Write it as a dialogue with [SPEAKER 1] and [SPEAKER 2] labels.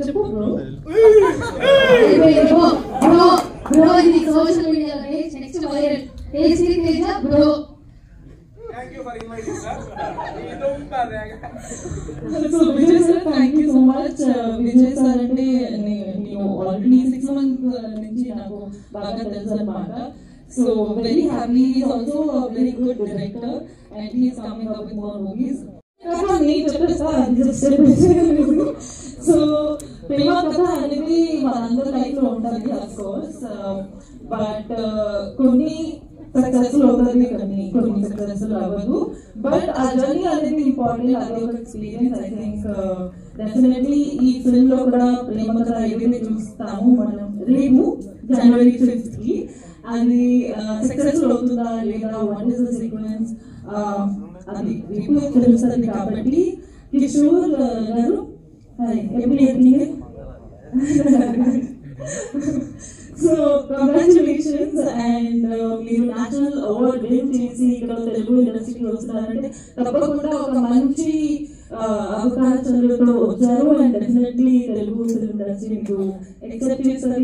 [SPEAKER 1] చెప్పు bro.
[SPEAKER 2] Bro ఇది social media next viral Tejasri Teja bro.
[SPEAKER 3] Thank you for inviting sir.
[SPEAKER 1] So Vijay sir, thank you so much. Vijay sir అంటే నేను already 6 months నుంచి నాకు బాగా తెలుసు అన్నమాట. So very happy. He is also a very good director and he is coming up with more movies. So ప్రేమ కథ అనేది మనందరి లైఫ్ లో ఉంటుంది ఆఫ్ కోర్స్, బట్ కొన్ని సక్సెస్ఫుల్ అవుతుంది, కొన్ని సక్సెస్ఫుల్ అవ్వదు. బట్ ఆ జర్నీ అనేది ఇంపార్టెంట్, అది ఒక ఎక్స్పీరియన్స్. ఐ థింక్ డెఫినెట్లీ ఈ ఫిల్మ్ లో కూడా ప్రేమ కథ ఏదైతే చూస్తాము మనం రేపు January 5th కి, అది సక్సెస్ఫుల్ అవుతుందా లేదా, వాట్ ఇస్ ద సీక్వెన్స్, అది రేపు తెలుస్తుంది. కాబట్టి కిషోర్ గారు எப்படி இருக்கீங்க? So congratulations. అండ్ మీరు నేషనల్ అవార్డ్ విన్ చేసి ఇక్కడ తెలుగు ఇండస్ట్రీకి వస్తున్నారంటే తప్పకుండా ఒక మంచి అవకాశాలతో వచ్చారు. And definitely Telugu film industry మీకు ఎక్సెప్ట్ చేస్తారు.